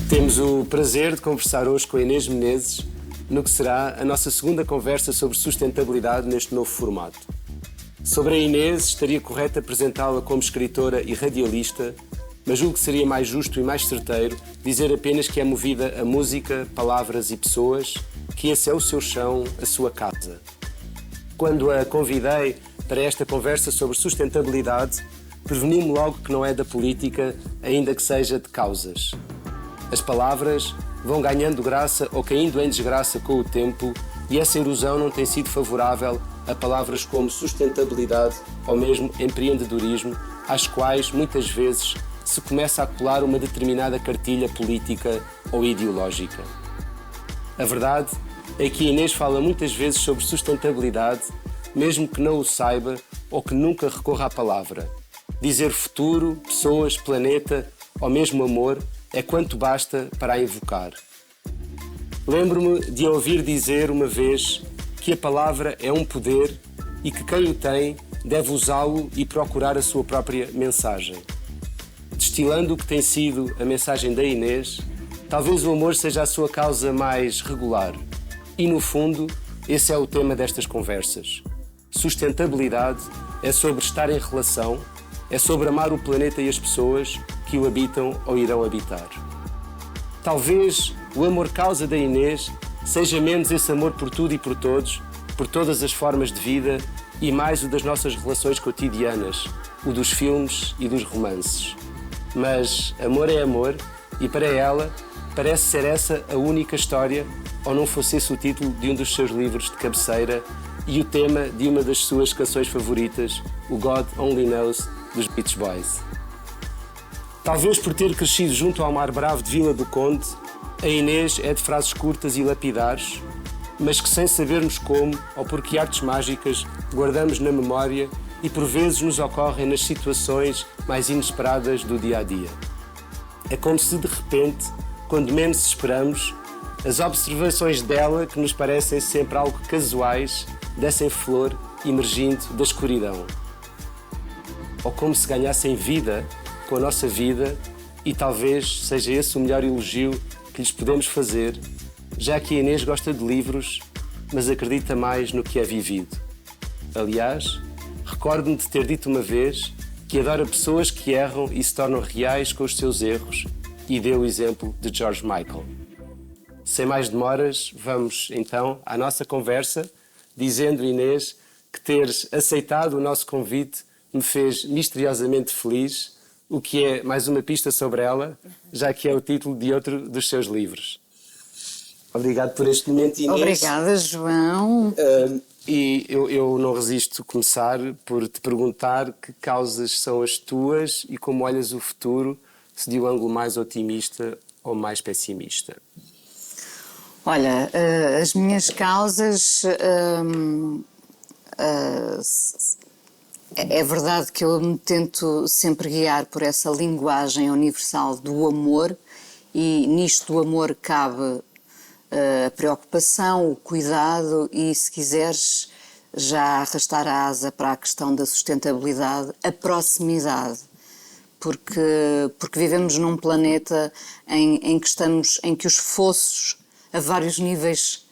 Temos o prazer de conversar hoje com a Inês Menezes no que será a nossa segunda conversa sobre sustentabilidade neste novo formato. Sobre a Inês, estaria correto apresentá-la como escritora e radialista, mas julgo que seria mais justo e mais certeiro dizer apenas que é movida a música, palavras e pessoas, que esse é o seu chão, a sua casa. Quando a convidei para esta conversa sobre sustentabilidade, preveni-me logo que não é da política, ainda que seja de causas. As palavras vão ganhando graça ou caindo em desgraça com o tempo e essa erosão não tem sido favorável a palavras como sustentabilidade ou mesmo empreendedorismo, às quais muitas vezes se começa a colar uma determinada cartilha política ou ideológica. A verdade é que a Inês fala muitas vezes sobre sustentabilidade, mesmo que não o saiba ou que nunca recorra à palavra. Dizer futuro, pessoas, planeta ou mesmo amor é quanto basta para a invocar. Lembro-me de a ouvir dizer uma vez que a palavra é um poder e que quem o tem deve usá-lo e procurar a sua própria mensagem. Destilando o que tem sido a mensagem da Inês, talvez o amor seja a sua causa mais regular. E, no fundo, esse é o tema destas conversas. Sustentabilidade é sobre estar em relação, é sobre amar o planeta e as pessoas que o habitam ou irão habitar. Talvez o amor-causa da Inês seja menos esse amor por tudo e por todos, por todas as formas de vida e mais o das nossas relações cotidianas, o dos filmes e dos romances. Mas amor é amor e para ela parece ser essa a única história, ou não fosse esse o título de um dos seus livros de cabeceira e o tema de uma das suas canções favoritas, o God Only Knows, dos Beach Boys. Talvez por ter crescido junto ao Mar Bravo de Vila do Conde, a Inês é de frases curtas e lapidares, mas que sem sabermos como ou por que artes mágicas guardamos na memória e por vezes nos ocorrem nas situações mais inesperadas do dia-a-dia. É como se de repente, quando menos esperamos, as observações dela, que nos parecem sempre algo casuais, dessem flor emergindo da escuridão. Ou como se ganhassem vida com a nossa vida e talvez seja esse o melhor elogio que lhes podemos fazer, já que a Inês gosta de livros, mas acredita mais no que é vivido. Aliás, recordo-me de ter dito uma vez que adora pessoas que erram e se tornam reais com os seus erros e deu o exemplo de George Michael. Sem mais demoras, vamos então à nossa conversa, dizendo, Inês, que teres aceitado o nosso convite me fez misteriosamente feliz, o que é mais uma pista sobre ela, já que é o título de outro dos seus livros. Obrigado por este momento, Inês. Obrigada, João. E eu não resisto a começar por te perguntar que causas são as tuas e como olhas o futuro, se de um ângulo mais otimista ou mais pessimista. Olha, as minhas causas... É verdade que eu me tento sempre guiar por essa linguagem universal do amor e nisto do amor cabe a preocupação, o cuidado e, se quiseres, já arrastar a asa para a questão da sustentabilidade, a proximidade. Porque vivemos num planeta em que os fossos a vários níveis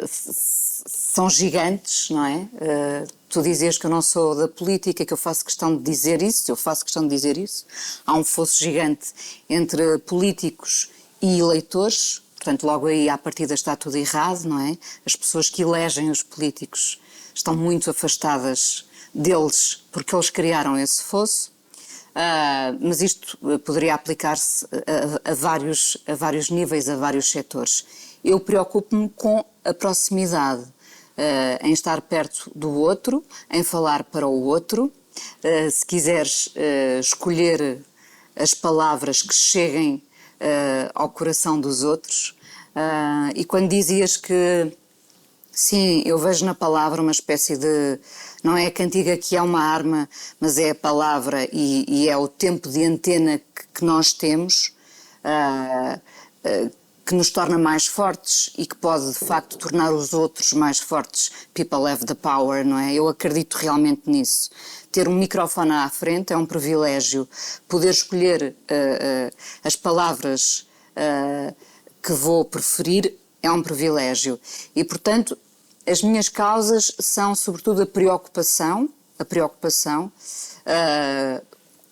são gigantes, não é? Tu dizias que eu não sou da política, que eu faço questão de dizer isso, Há um fosso gigante entre políticos e eleitores, portanto logo aí à partida está tudo errado, não é? As pessoas que elegem os políticos estão muito afastadas deles porque eles criaram esse fosso. Mas isto poderia aplicar-se a vários níveis, a vários setores. Eu preocupo-me com a proximidade, em estar perto do outro, em falar para o outro. Se quiseres escolher as palavras que cheguem ao coração dos outros. E quando dizias que, sim, eu vejo na palavra uma espécie de... Não é a cantiga que é uma arma, mas é a palavra e é o tempo de antena que nós temos, que nos torna mais fortes e que pode, de facto, tornar os outros mais fortes. People have the power, não é? Eu acredito realmente nisso. Ter um microfone à frente é um privilégio. Poder escolher as palavras que vou preferir é um privilégio. E, portanto, as minhas causas são, sobretudo, a preocupação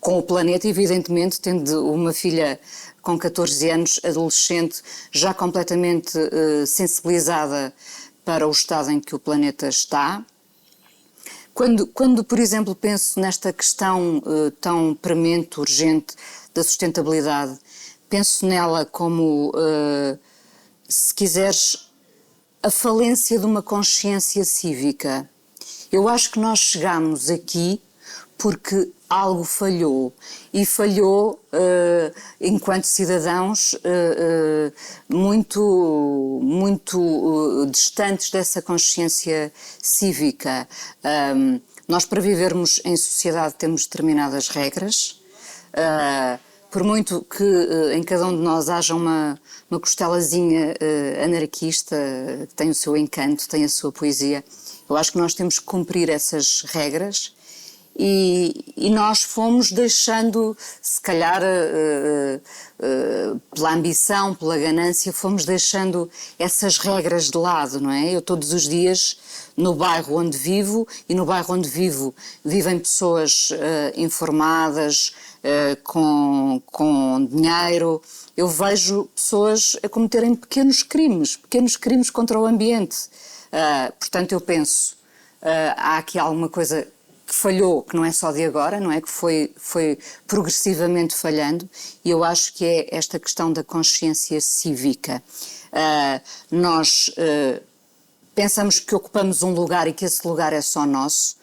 com o planeta, evidentemente, tendo uma filha com 14 anos, adolescente, já completamente sensibilizada para o estado em que o planeta está. Quando, por exemplo, penso nesta questão tão premente, urgente, da sustentabilidade, penso nela como, se quiseres, a falência de uma consciência cívica. Eu acho que nós chegamos aqui porque algo falhou, e falhou enquanto cidadãos muito distantes dessa consciência cívica. Nós, para vivermos em sociedade, temos determinadas regras, por muito que em cada um de nós haja uma costelazinha anarquista, que tem o seu encanto, tem a sua poesia, eu acho que nós temos que cumprir essas regras. E nós fomos deixando, se calhar pela ambição, pela ganância, fomos deixando essas regras de lado, não é? Eu todos os dias, no bairro onde vivo, e no bairro onde vivo vivem pessoas informadas, com dinheiro, eu vejo pessoas a cometerem pequenos crimes contra o ambiente. Portanto, eu penso, há aqui alguma coisa que falhou, que não é só de agora, não é? Que foi progressivamente falhando, e eu acho que é esta questão da consciência cívica. Nós pensamos que ocupamos um lugar e que esse lugar é só nosso,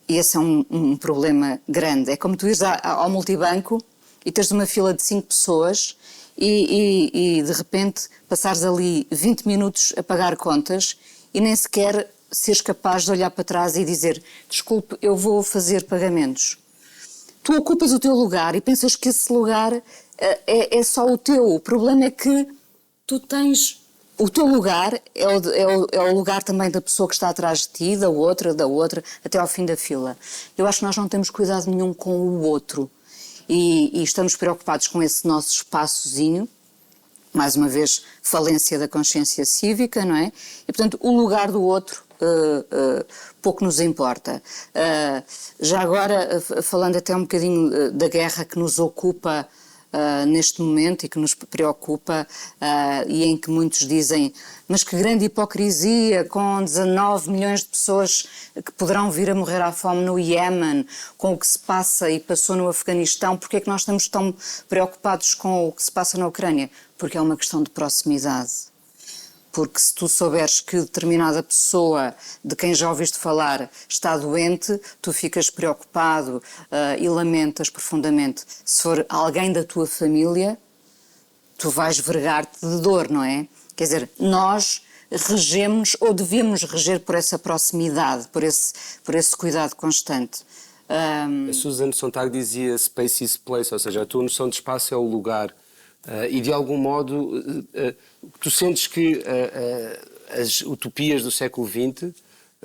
e esse é um problema grande. É como tu ires ao multibanco e teres uma fila de 5 pessoas e de repente passares ali 20 minutos a pagar contas e nem sequer seres capaz de olhar para trás e dizer: desculpe, eu vou fazer pagamentos. Tu ocupas o teu lugar e pensas que esse lugar é só o teu. O problema é que tu tens... O teu lugar é o lugar também da pessoa que está atrás de ti, da outra, até ao fim da fila. Eu acho que nós não temos cuidado nenhum com o outro e estamos preocupados com esse nosso espaçozinho. Mais uma vez, falência da consciência cívica, não é? E, portanto, o lugar do outro pouco nos importa. Já agora, falando até um bocadinho da guerra que nos ocupa neste momento e que nos preocupa, e em que muitos dizem: mas que grande hipocrisia, com 19 milhões de pessoas que poderão vir a morrer à fome no Iémen, com o que se passa e passou no Afeganistão, porque é que nós estamos tão preocupados com o que se passa na Ucrânia? Porque é uma questão de proximidade. Porque se tu souberes que determinada pessoa de quem já ouviste falar está doente, tu ficas preocupado e lamentas profundamente. Se for alguém da tua família, tu vais vergar-te de dor, não é? Quer dizer, nós regemos ou devemos reger por essa proximidade, por esse cuidado constante. A Susan Sontag dizia space is place, ou seja, a tua noção de espaço é o lugar. E de algum modo tu sentes que as utopias do século XX,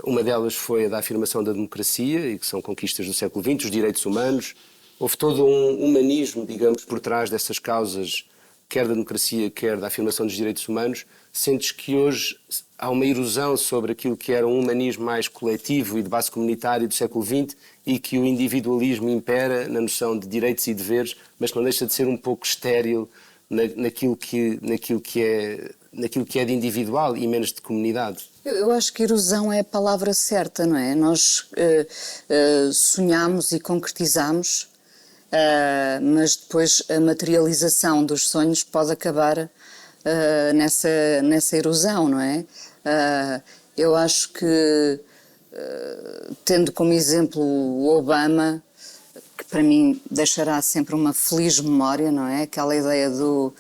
uma delas foi a da afirmação da democracia, e que são conquistas do século XX, os direitos humanos, houve todo um humanismo, digamos, por trás dessas causas, quer da democracia, quer da afirmação dos direitos humanos. Sentes que hoje há uma erosão sobre aquilo que era um humanismo mais coletivo e de base comunitária do século XX e que o individualismo impera na noção de direitos e deveres, mas que não deixa de ser um pouco estéril naquilo que é de individual e menos de comunidade. Eu acho que erosão é a palavra certa, não é? Nós sonhamos e concretizamos, mas depois a materialização dos sonhos pode acabar nessa erosão, não é? Eu acho que, tendo como exemplo o Obama, que para mim deixará sempre uma feliz memória, não é? Aquela ideia do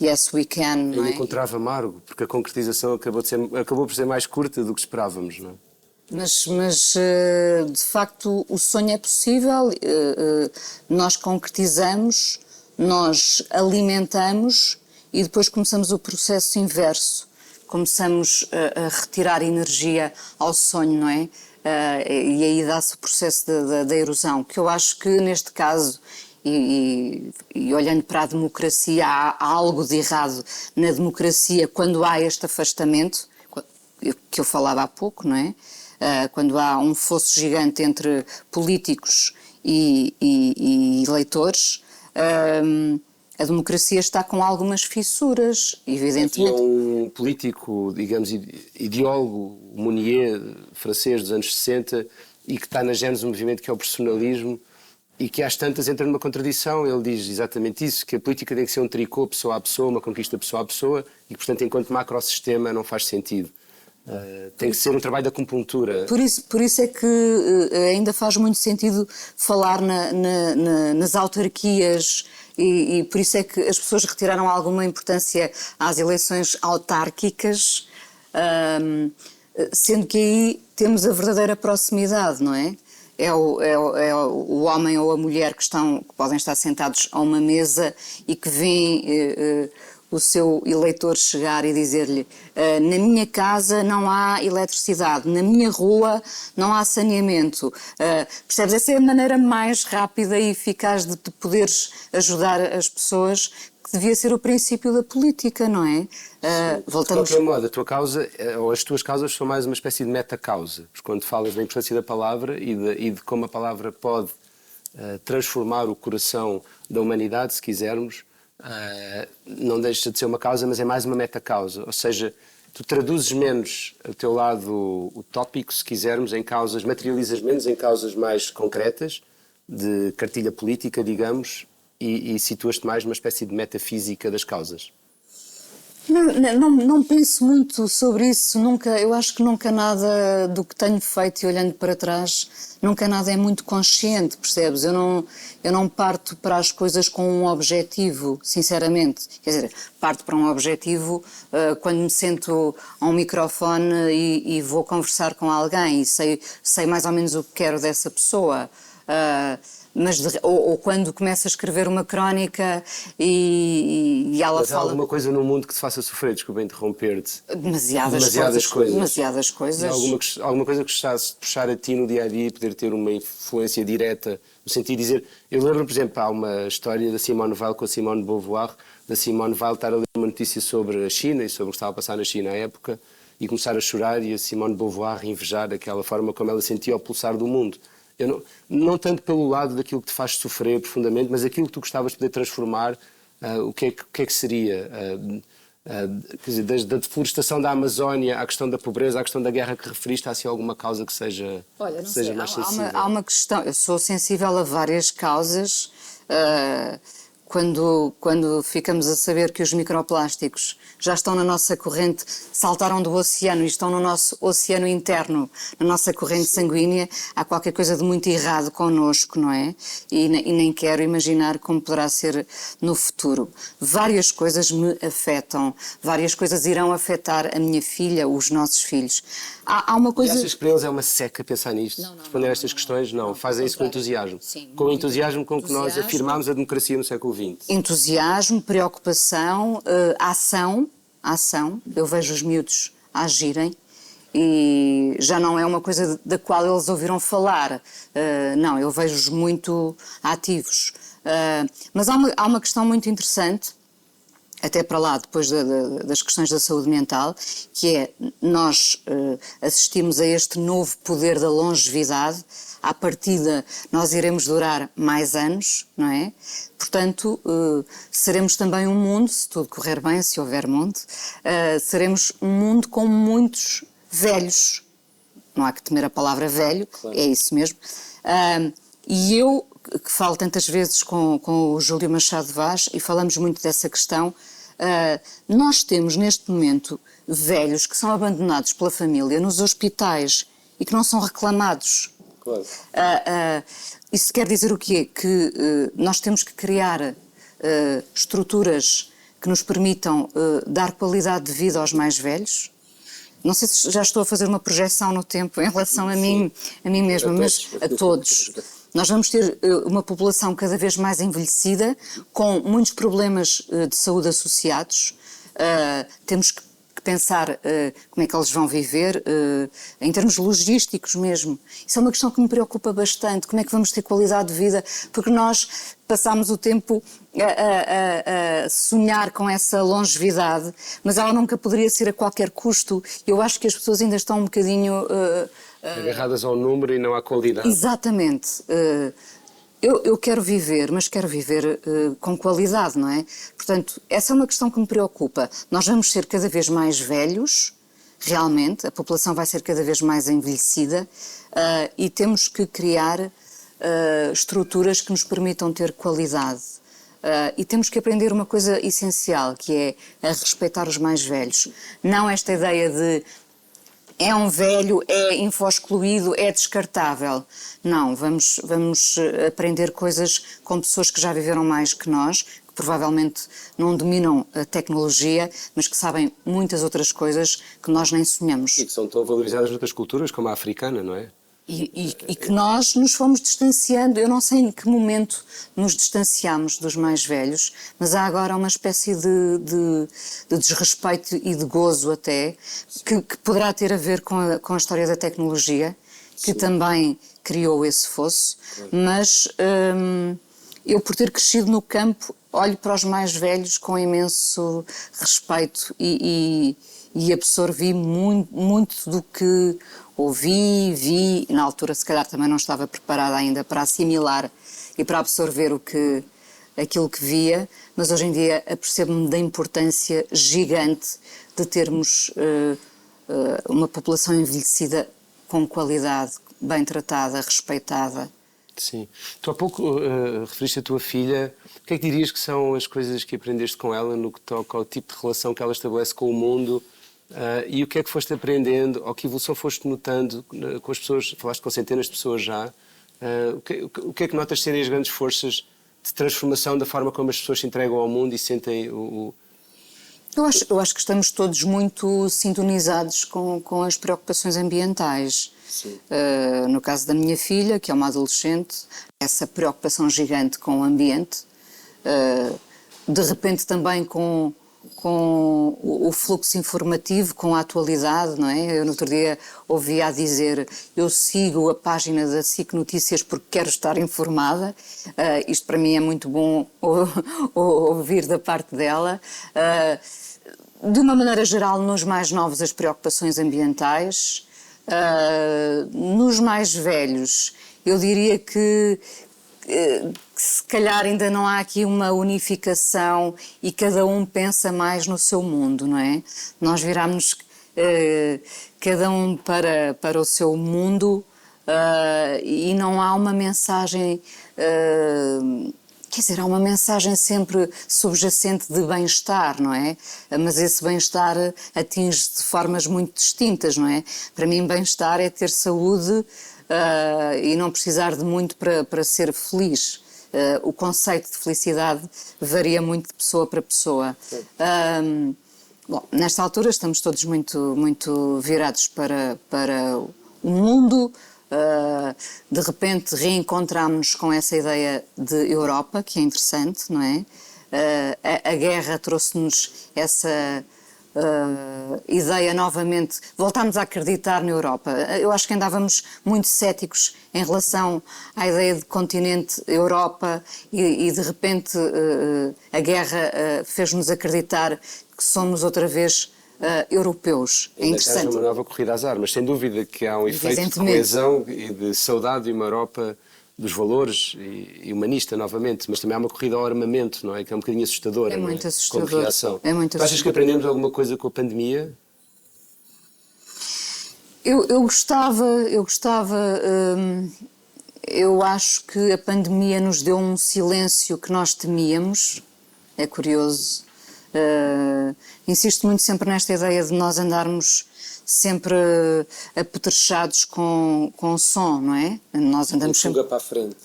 yes we can, não é? Eu encontrava amargo, porque a concretização acabou por ser mais curta do que esperávamos, não é? Mas de facto o sonho é possível, nós concretizamos, nós alimentamos e depois começamos o processo inverso. Começamos a retirar energia ao sonho, não é? E aí dá-se o processo da erosão, que eu acho que neste caso, e olhando para a democracia, há algo de errado na democracia quando há este afastamento, que eu falava há pouco, não é? Quando há um fosso gigante entre políticos e eleitores, a democracia está com algumas fissuras, evidentemente. Havia um político, digamos, ideólogo, Monnier, francês dos anos 60, e que está na gênese do movimento que é o personalismo, e que às tantas entra numa contradição. Ele diz exatamente isso, que a política tem que ser um tricô pessoa a pessoa, uma conquista pessoa a pessoa, e que, portanto, enquanto macrosistema não faz sentido. Tem que ser um trabalho de acupuntura. Por isso é que ainda faz muito sentido falar nas autarquias e por isso é que as pessoas retiraram alguma importância às eleições autárquicas, sendo que aí temos a verdadeira proximidade, não é? É o homem ou a mulher que podem estar sentados a uma mesa e que veem o seu eleitor chegar e dizer-lhe: na minha casa não há eletricidade, na minha rua não há saneamento. Percebes? Essa é a maneira mais rápida e eficaz de poderes ajudar as pessoas, que devia ser o princípio da política, não é? Voltamos... De qualquer modo, a tua causa, ou as tuas causas, são mais uma espécie de meta-causa. Quando falas da importância da palavra e de como a palavra pode transformar o coração da humanidade, se quisermos, não deixa de ser uma causa, mas é mais uma meta-causa. Ou seja, tu traduzes menos o teu lado utópico, se quisermos, em causas, materializas menos em causas mais concretas, de cartilha política, digamos, e situas-te mais numa espécie de metafísica das causas. Não penso muito sobre isso, eu acho que nunca nada do que tenho feito e olhando para trás, nunca nada é muito consciente, percebes? Eu não parto para as coisas com um objetivo, sinceramente. Quer dizer, parto para um objetivo quando me sento a um microfone e vou conversar com alguém e sei mais ou menos o que quero dessa pessoa. Ou quando começa a escrever uma crónica e ela mas fala... há alguma coisa no mundo que te faça sofrer, desculpa interromper-te? Demasiadas coisas. E alguma coisa que gostasse de puxar a ti no dia-a-dia e poder ter uma influência direta, no sentido de dizer... Eu lembro, por exemplo, há uma história da Simone Weil com a Simone de Beauvoir, da Simone Weil estar a ler uma notícia sobre a China e sobre o que estava a passar na China à época e começar a chorar e a Simone de Beauvoir invejar aquela forma como ela sentia o pulsar do mundo. Não tanto pelo lado daquilo que te faz sofrer profundamente, mas aquilo que tu gostavas de poder transformar, o que é que seria? Quer dizer, da deflorestação da Amazónia à questão da pobreza, à questão da guerra que referiste, há assim alguma causa que seja, mais sensível? Há uma questão, eu sou sensível a várias causas. Quando ficamos a saber que os microplásticos já estão na nossa corrente, saltaram do oceano e estão no nosso oceano interno, na nossa corrente sanguínea, há qualquer coisa de muito errado connosco, não é? E nem quero imaginar como poderá ser no futuro. Várias coisas me afetam, várias coisas irão afetar a minha filha, os nossos filhos. Há uma coisa... E achas que para eles é uma seca pensar nisto? Responder a estas questões? Não, fazem isso com entusiasmo. Sim, com o entusiasmo com que nós afirmámos a democracia no século XX. Entusiasmo, preocupação, ação. Eu vejo os miúdos a agirem e já não é uma coisa da qual eles ouviram falar. Não, eu vejo-os muito ativos. Mas há uma questão muito interessante, até para lá, depois das questões da saúde mental, que é, nós assistimos a este novo poder da longevidade. À partida, nós iremos durar mais anos, não é? Portanto, seremos também um mundo, se tudo correr bem, se houver mundo, seremos um mundo com muitos velhos. Não há que temer a palavra velho, claro. É isso mesmo. E eu, que falo tantas vezes com o Júlio Machado Vaz, e falamos muito dessa questão, nós temos neste momento velhos que são abandonados pela família nos hospitais e que não são reclamados. Claro. Isso quer dizer o quê? Que nós temos que criar estruturas que nos permitam dar qualidade de vida aos mais velhos. Não sei se já estou a fazer uma projeção no tempo em relação a mim mesma, mas a todos. Nós vamos ter uma população cada vez mais envelhecida, com muitos problemas de saúde associados. Temos que pensar como é que eles vão viver, em termos logísticos mesmo. Isso é uma questão que me preocupa bastante, como é que vamos ter qualidade de vida, porque nós passámos o tempo a sonhar com essa longevidade, mas ela nunca poderia ser a qualquer custo. Eu acho que as pessoas ainda estão um bocadinho... agarradas ao número e não à qualidade. Exatamente. Eu quero viver, mas quero viver com qualidade, não é? Portanto, essa é uma questão que me preocupa. Nós vamos ser cada vez mais velhos, realmente, a população vai ser cada vez mais envelhecida e temos que criar estruturas que nos permitam ter qualidade. E temos que aprender uma coisa essencial, que é a respeitar os mais velhos. Não esta ideia de é um velho, é info-excluído, é descartável. Não, vamos aprender coisas com pessoas que já viveram mais que nós, que provavelmente não dominam a tecnologia, mas que sabem muitas outras coisas que nós nem sonhamos. E que são tão valorizadas noutras culturas, como a africana, não é? E que nós nos fomos distanciando, eu não sei em que momento nos distanciamos dos mais velhos, mas há agora uma espécie de desrespeito e de gozo até, que poderá ter a ver com a história da tecnologia, que também criou esse fosso, mas eu, por ter crescido no campo, olho para os mais velhos com imenso respeito e absorvi muito do que ouvi, vi, e na altura se calhar também não estava preparada ainda para assimilar e para absorver aquilo que via, mas hoje em dia apercebo-me da importância gigante de termos uma população envelhecida com qualidade, bem tratada, respeitada. Sim. Tu há pouco referiste a tua filha. O que é que dirias que são as coisas que aprendeste com ela no que toca ao tipo de relação que ela estabelece com o mundo? E o que é que foste aprendendo, ou que evolução foste notando com as pessoas? Falaste com centenas de pessoas já. O que é que notas serem as grandes forças de transformação da forma como as pessoas se entregam ao mundo e sentem o... Eu acho que estamos todos muito sintonizados com as preocupações ambientais. No caso da minha filha, que é uma adolescente, essa preocupação gigante com o ambiente, de repente também com o fluxo informativo, com a atualidade, não é? Eu no outro dia ouvia a dizer, eu sigo a página da SIC Notícias porque quero estar informada. Isto para mim é muito bom ouvir da parte dela. De uma maneira geral, nos mais novos, as preocupações ambientais. Nos mais velhos, eu diria que se calhar ainda não há aqui uma unificação e cada um pensa mais no seu mundo, não é? Nós viramos cada um para o seu mundo e não há uma mensagem, quer dizer, há uma mensagem sempre subjacente de bem-estar, não é? Mas esse bem-estar atinge de formas muito distintas, não é? Para mim, bem-estar é ter saúde e não precisar de muito para ser feliz. O conceito de felicidade varia muito de pessoa para pessoa. Bom, nesta altura estamos todos muito virados para o mundo. De repente reencontramos-nos com essa ideia de Europa, que é interessante, não é? A guerra trouxe-nos essa ideia novamente, voltámos a acreditar na Europa. Eu acho que andávamos muito céticos em relação à ideia de continente Europa e de repente a guerra fez-nos acreditar que somos outra vez europeus. É interessante. É uma nova corrida às armas, sem dúvida que há um efeito de coesão e de saudade de uma Europa dos valores e humanista novamente, mas também há uma corrida ao armamento, não é? Que é um bocadinho assustadora. É muito assustador. Como reação. É muito tu achas que aprendemos alguma coisa com a pandemia? Eu gostava, eu acho que a pandemia nos deu um silêncio que nós temíamos, é curioso. Insisto muito sempre nesta ideia de nós andarmos sempre apetrechados com o som, não é? Nós andamos fuga para a frente.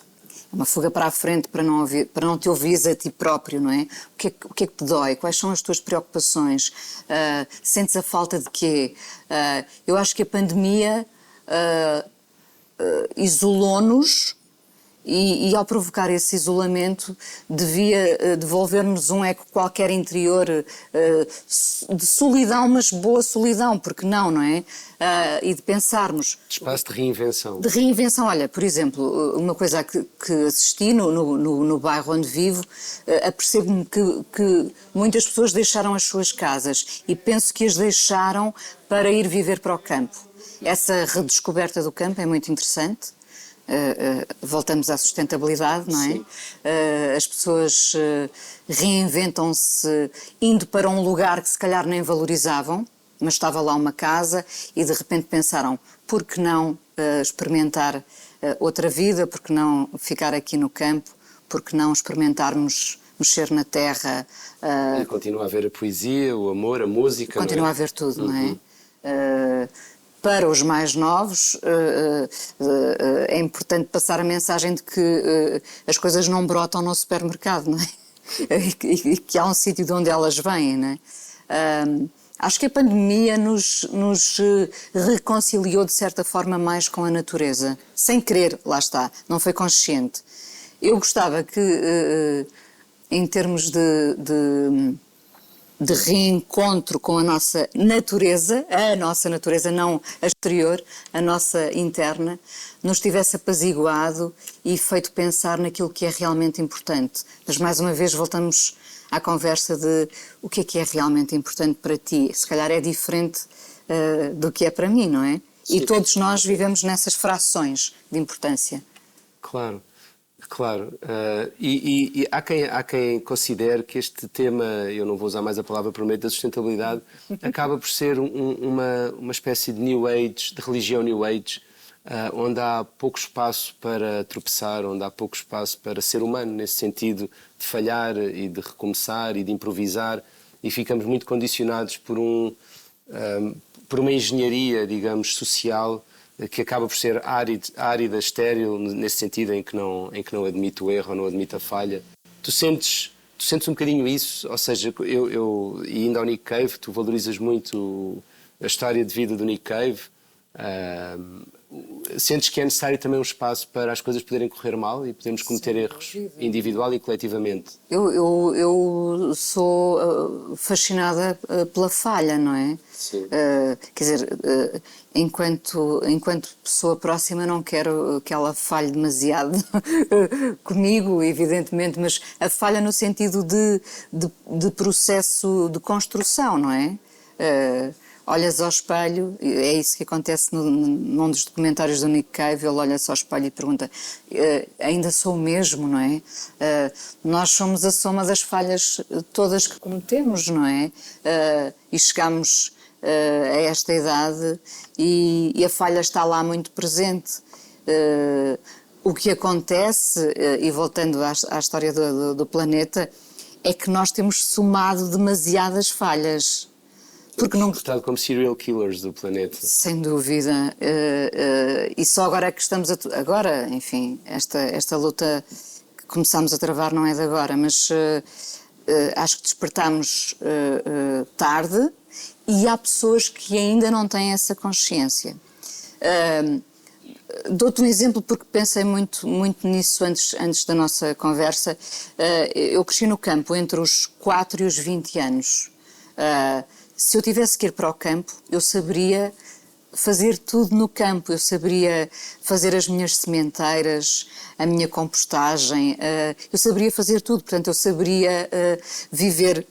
Uma fuga para a frente para não te ouvires a ti próprio, não é? O que é que te dói? Quais são as tuas preocupações? Sentes a falta de quê? Eu acho que a pandemia isolou-nos E ao provocar esse isolamento devia devolver-nos um eco qualquer interior de solidão, mas boa solidão, porque não é? E de pensarmos... Espaço de reinvenção. De reinvenção. Olha, por exemplo, uma coisa que assisti no bairro onde vivo, apercebo-me que muitas pessoas deixaram as suas casas e penso que as deixaram para ir viver para o campo. Essa redescoberta do campo é muito interessante. Voltamos à sustentabilidade, não é? As pessoas reinventam-se indo para um lugar que se calhar nem valorizavam, mas estava lá uma casa e de repente pensaram, por que não experimentar outra vida, por que não ficar aqui no campo, por que não experimentarmos mexer na terra. E continua a haver a poesia, o amor, a música. Continua não é? a haver tudo, não é? Para os mais novos, é importante passar a mensagem de que as coisas não brotam no supermercado, não é? E que há um sítio de onde elas vêm, não é? Acho que a pandemia nos reconciliou de certa forma mais com a natureza. Sem querer, lá está, não foi consciente. Eu gostava que, em termos de reencontro com a nossa natureza, não a exterior, a nossa interna, nos tivesse apaziguado e feito pensar naquilo que é realmente importante. Mas mais uma vez voltamos à conversa de o que é realmente importante para ti. Se calhar é diferente do que é para mim, não é? Sim. E todos nós vivemos nessas frações de importância. Claro. Claro, e há quem considere que este tema, eu não vou usar mais a palavra por meio da sustentabilidade, acaba por ser uma espécie de New Age, de religião New Age, onde há pouco espaço para tropeçar, onde há pouco espaço para ser humano, nesse sentido de falhar e de recomeçar e de improvisar, e ficamos muito condicionados por uma engenharia, digamos, social, que acaba por ser árida, estéril, nesse sentido em que não admite o erro ou não admite a falha. Tu sentes um bocadinho isso? Ou seja, e indo ao Nick Cave, tu valorizas muito a história de vida do Nick Cave. Sentes que é necessário também um espaço para as coisas poderem correr mal e podermos cometer erros individual e coletivamente? Eu sou fascinada pela falha, não é? Sim. Quer dizer, enquanto pessoa próxima não quero que ela falhe demasiado comigo, evidentemente, mas a falha no sentido de processo de construção, não é? Olhas ao espelho, é isso que acontece num dos documentários do Nick Cave, ele olha-se ao espelho e pergunta, ainda sou o mesmo, não é? Nós somos a soma das falhas todas que cometemos, não é? E chegamos a esta idade e a falha está lá muito presente. O que acontece, e voltando à história do planeta, é que nós temos somado demasiadas falhas. Porque não tratado como serial killers do planeta. Sem dúvida. E só agora é que estamos agora, enfim, esta luta que começámos a travar não é de agora, mas acho que despertámos tarde e há pessoas que ainda não têm essa consciência. Dou-te um exemplo porque pensei muito nisso antes da nossa conversa. Eu cresci no campo entre os 4 e os 20 anos. Se eu tivesse que ir para o campo, eu saberia fazer tudo no campo. Eu saberia fazer as minhas sementeiras, a minha compostagem, eu saberia fazer tudo. Portanto, eu saberia viver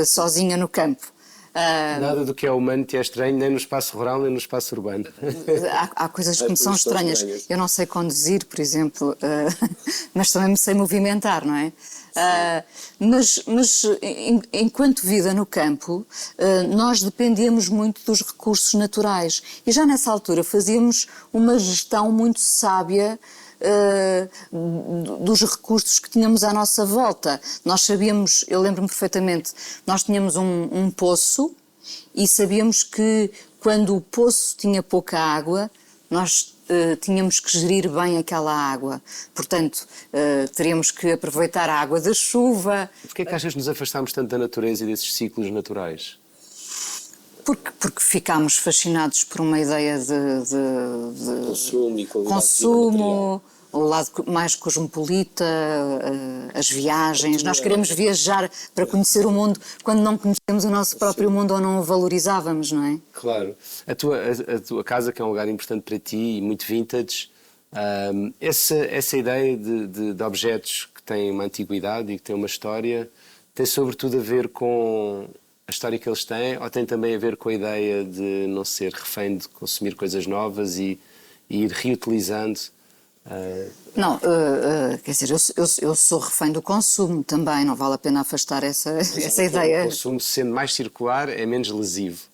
sozinha no campo. Nada do que é humano te é estranho, nem no espaço rural, nem no espaço urbano. Há coisas que me são estranhas. Eu não sei conduzir, por exemplo, mas também me sei movimentar, não é? Mas enquanto vida no campo, nós dependíamos muito dos recursos naturais. E já nessa altura fazíamos uma gestão muito sábia dos recursos que tínhamos à nossa volta. Nós sabíamos, eu lembro-me perfeitamente, nós tínhamos um poço e sabíamos que quando o poço tinha pouca água, nós tínhamos que gerir bem aquela água. Portanto, teríamos que aproveitar a água da chuva. Porquê é que achas que nos afastámos tanto da natureza e desses ciclos naturais? Porque ficámos fascinados por uma ideia de consumo e qualidade consumo, o lado mais cosmopolita, as viagens. Nós queremos viajar para conhecer o mundo quando não conhecemos o nosso próprio mundo ou não o valorizávamos, não é? Claro. A tua casa, que é um lugar importante para ti e muito vintage, essa ideia de objetos que têm uma antiguidade e que têm uma história, tem sobretudo a ver com a história que eles têm, ou tem também a ver com a ideia de não ser refém de consumir coisas novas e ir reutilizando? Não, quer dizer, eu sou refém do consumo também, não vale a pena afastar essa ideia. O consumo, sendo mais circular, é menos lesivo.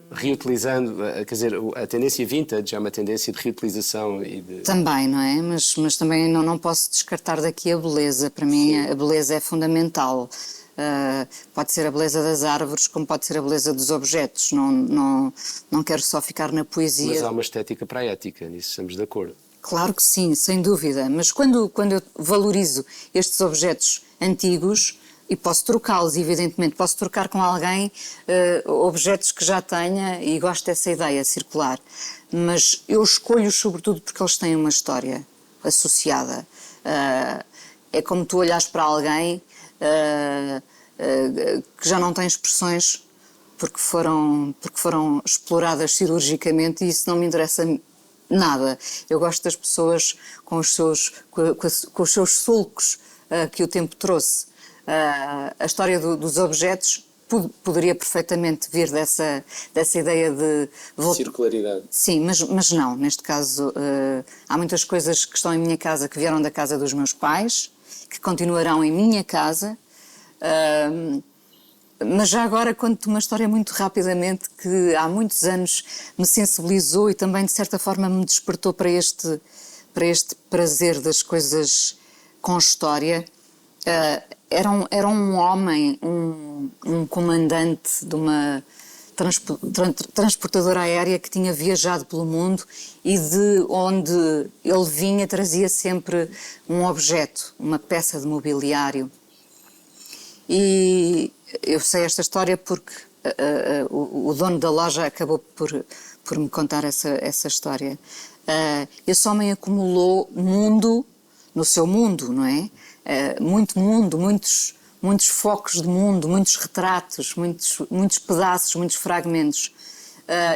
Reutilizando, quer dizer, a tendência vintage é uma tendência de reutilização e de... Também, não é? Mas também não posso descartar daqui a beleza. Para mim, a beleza é fundamental. Pode ser a beleza das árvores, como pode ser a beleza dos objetos. Não quero só ficar na poesia. Mas há uma estética para a ética, nisso estamos de acordo. Claro que sim, sem dúvida. Mas quando eu valorizo estes objetos antigos, e posso trocá-los, evidentemente, posso trocar com alguém objetos que já tenha e gosto dessa ideia circular. Mas eu escolho-os sobretudo porque eles têm uma história associada. É como tu olhares para alguém que já não tem expressões porque foram exploradas cirurgicamente e isso não me interessa nada. Eu gosto das pessoas com os seus sulcos que o tempo trouxe. A história dos objetos poderia perfeitamente vir dessa ideia de... Circularidade. Sim, mas não. Neste caso, há muitas coisas que estão em minha casa que vieram da casa dos meus pais, que continuarão em minha casa. Mas já agora conto-te uma história muito rapidamente que há muitos anos me sensibilizou e também de certa forma me despertou para este prazer das coisas com história. Era um homem, um comandante de uma transportadora aérea que tinha viajado pelo mundo e de onde ele vinha trazia sempre um objeto, uma peça de mobiliário. E eu sei esta história porque o dono da loja acabou por me contar essa história. Esse homem acumulou mundo no seu mundo, não é? Muito mundo, muitos focos de mundo, muitos retratos, muitos pedaços, muitos fragmentos.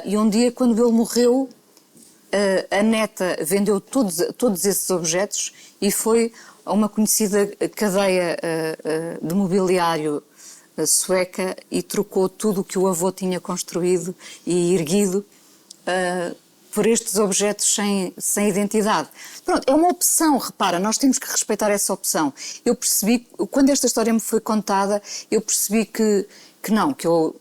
E um dia, quando ele morreu, a neta vendeu todos esses objetos e foi a uma conhecida cadeia de mobiliário sueca e trocou tudo o que o avô tinha construído e erguido por estes objetos sem identidade. Pronto, é uma opção, repara, nós temos que respeitar essa opção. Eu percebi, quando esta história me foi contada, eu percebi que eu,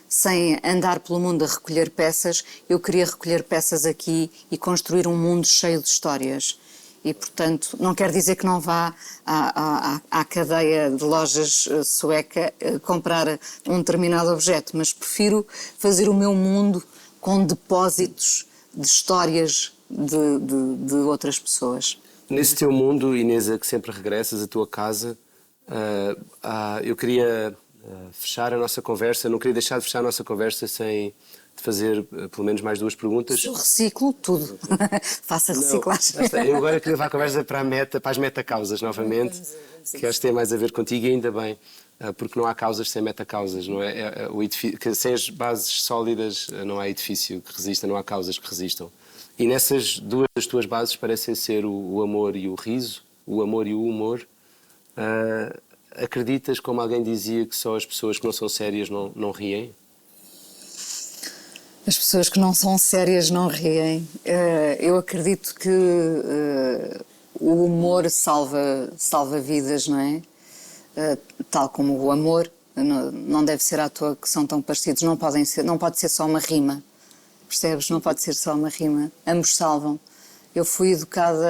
sem andar pelo mundo a recolher peças, eu queria recolher peças aqui e construir um mundo cheio de histórias. E, portanto, não quer dizer que não vá à cadeia de lojas sueca comprar um determinado objeto, mas prefiro fazer o meu mundo com depósitos de histórias de outras pessoas. Nesse teu mundo, Inês, a que sempre regressas, a tua casa, eu queria fechar a nossa conversa, não queria deixar de fechar a nossa conversa sem te fazer pelo menos mais duas perguntas. Eu reciclo tudo. Faça reciclagem. Não, eu agora queria levar a conversa para as metacausas novamente, que acho que tem mais a ver contigo e ainda bem. Porque não há causas sem metacausas, não é? Sem as bases sólidas não há edifício que resista, não há causas que resistam. E nessas duas das tuas bases parecem ser o amor e o riso, o amor e o humor. Acreditas, como alguém dizia, que só as pessoas que não são sérias não riem? As pessoas que não são sérias não riem. Eu acredito que o humor salva vidas, não é? Tal como o amor, não deve ser à toa que são tão parecidos, não pode ser só uma rima, percebes? Não pode ser só uma rima, ambos salvam. Eu fui educada...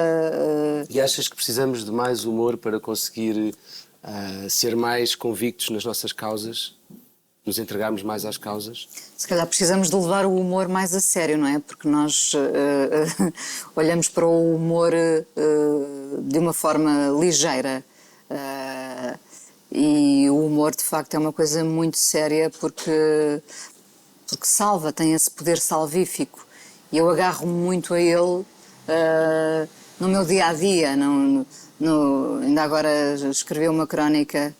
E achas que precisamos de mais humor para conseguir ser mais convictos nas nossas causas? Nos entregarmos mais às causas? Se calhar precisamos de levar o humor mais a sério, não é? Porque nós olhamos para o humor de uma forma ligeira. E o humor, de facto, é uma coisa muito séria porque salva, tem esse poder salvífico. E eu agarro-me muito a ele no meu dia-a-dia. Ainda agora escrevi uma crónica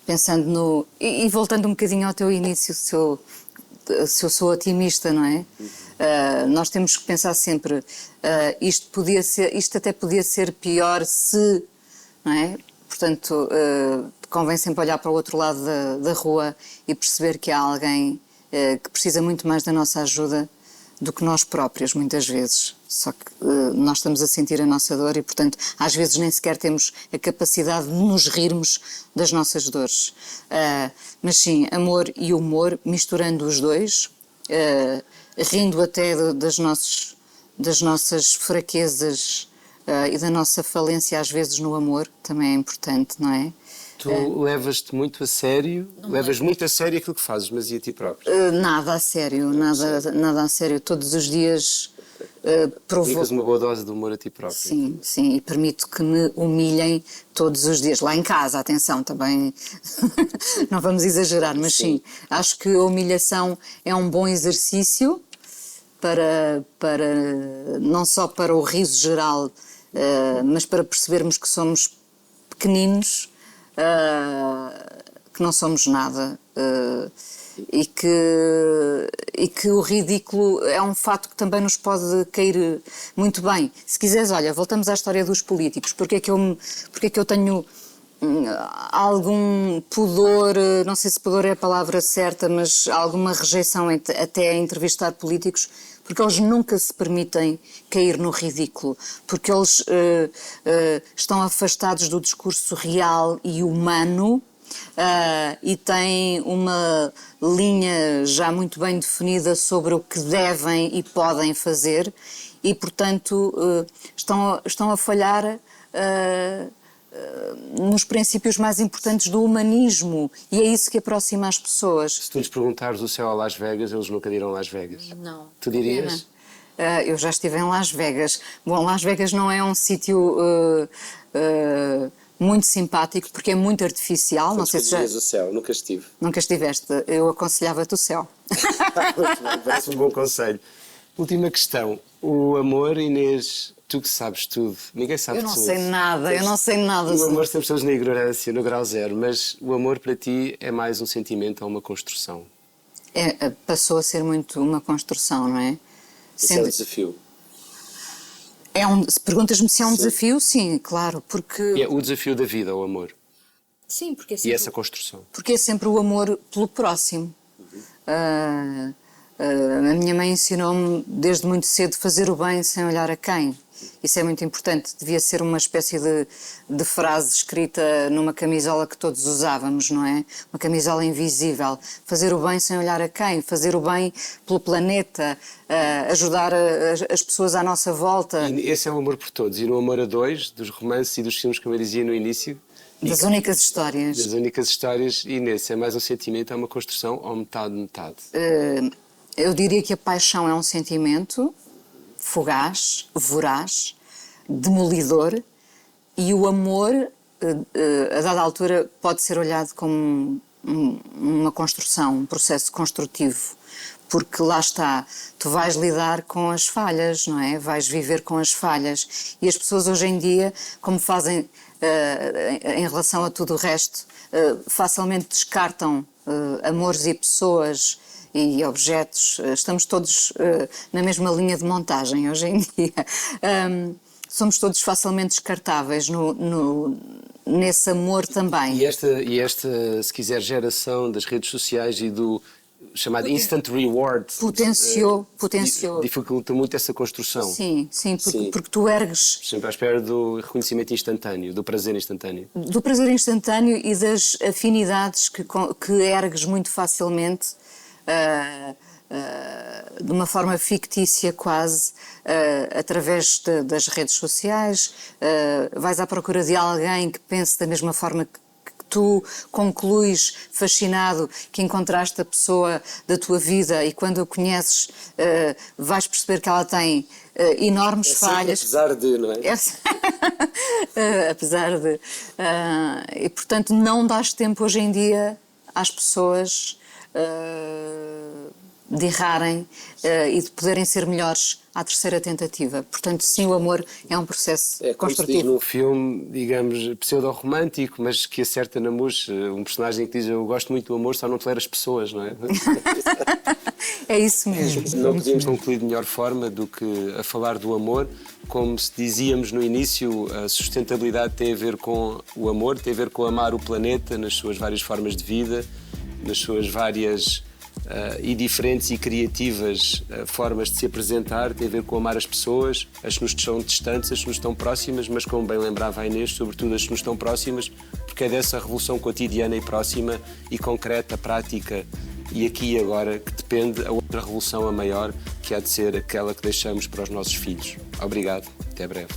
pensando no... E voltando um bocadinho ao teu início, se eu sou otimista, não é? Nós temos que pensar sempre, isto até podia ser pior se, não é? Portanto, convém sempre olhar para o outro lado da rua e perceber que há alguém que precisa muito mais da nossa ajuda do que nós próprios, muitas vezes. Só que nós estamos a sentir a nossa dor e, portanto, às vezes nem sequer temos a capacidade de nos rirmos das nossas dores. Mas sim, amor e humor, misturando os dois, rindo até das nossas fraquezas e da nossa falência, às vezes, no amor, também é importante, não é? Tu levas-te muito a sério, levas muito a sério aquilo que fazes, mas e a ti próprio? Nada a sério, nada a sério. Todos os dias provoco. Aplicas uma boa dose de humor a ti próprio. Sim, sim, e permito que me humilhem todos os dias. Lá em casa, atenção, também não vamos exagerar, mas sim, acho que a humilhação é um bom exercício para não só para o riso geral, mas para percebermos que somos pequeninos, que não somos nada, e que o ridículo é um fato que também nos pode cair muito bem. Se quiseres, olha, voltamos à história dos políticos. Porque é que eu tenho algum pudor, não sei se pudor é a palavra certa, mas alguma rejeição até a entrevistar políticos? Porque eles nunca se permitem cair no ridículo, porque eles estão afastados do discurso real e humano, e têm uma linha já muito bem definida sobre o que devem e podem fazer e, portanto, estão a falhar nos princípios mais importantes do humanismo, e é isso que aproxima as pessoas. Se tu lhes perguntares o céu a Las Vegas, eles nunca dirão Las Vegas. Não. Tu dirias? Eu já estive em Las Vegas. Bom, Las Vegas não é um sítio muito simpático, porque é muito artificial. Não sei se já... o céu, nunca estive. Nunca estiveste. Eu aconselhava-te o céu. Muito bem, parece um bom conselho. Última questão. O amor, Inês, tu que sabes tudo, ninguém sabe tudo. Eu não sei nada. O amor, temos pessoas na ignorância, no grau zero, mas o amor para ti é mais um sentimento ou uma construção? Passou a ser muito uma construção, não é? Esse é um desafio. Se perguntas-me se é um desafio, sim, claro, porque... E é o desafio da vida, o amor. Sim, porque é sempre... E essa construção. Porque é sempre o amor pelo próximo. A minha mãe ensinou-me desde muito cedo fazer o bem sem olhar a quem. Isso é muito importante. Devia ser uma espécie de frase escrita numa camisola que todos usávamos, não é? Uma camisola invisível. Fazer o bem sem olhar a quem. Fazer o bem pelo planeta. Ajudar as pessoas à nossa volta. E esse é o amor por todos. E no amor a dois, dos romances e dos filmes, como eu dizia no início... Das únicas histórias. Das únicas histórias. E nesse é mais um sentimento, é uma construção ou metade-metade? Eu diria que a paixão é um sentimento fugaz, voraz, demolidor, e o amor, a dada altura, pode ser olhado como uma construção, um processo construtivo, porque lá está, tu vais lidar com as falhas, não é? Vais viver com as falhas, e as pessoas hoje em dia, como fazem em relação a tudo o resto, facilmente descartam amores e pessoas e objetos. Estamos todos na mesma linha de montagem hoje em dia. Somos todos facilmente descartáveis nesse amor também. E esta, se quiser, geração das redes sociais e do chamado instant reward potenciou. Dificulta muito essa construção. Sim, porque tu ergues... Sempre à espera do reconhecimento instantâneo, do prazer instantâneo. Do prazer instantâneo e das afinidades que ergues muito facilmente, de uma forma fictícia quase, através das redes sociais. Vais à procura de alguém que pense da mesma forma que tu, concluis fascinado que encontraste a pessoa da tua vida, e quando a conheces vais perceber que ela tem enormes falhas. Apesar de, não é? Apesar de... e portanto não dás tempo hoje em dia às pessoas de errarem e de poderem ser melhores à terceira tentativa. Portanto, sim, o amor é um processo Como se diz construtivo. num filme, digamos, pseudo-romântico, mas que acerta na mousse, um personagem que diz: eu gosto muito do amor, só não tolero as pessoas, não é? É isso mesmo. Não podíamos concluir de melhor forma do que a falar do amor. Como se dizíamos no início, a sustentabilidade tem a ver com o amor, tem a ver com amar o planeta nas suas várias formas de vida, nas suas várias e diferentes e criativas formas de se apresentar, tem a ver com amar as pessoas, as que nos estão distantes, as que nos estão próximas, mas como bem lembrava a Inês, sobretudo as que nos estão próximas, porque é dessa revolução cotidiana e próxima e concreta, prática e aqui e agora que depende a outra revolução, a maior, que há de ser aquela que deixamos para os nossos filhos. Obrigado, até breve.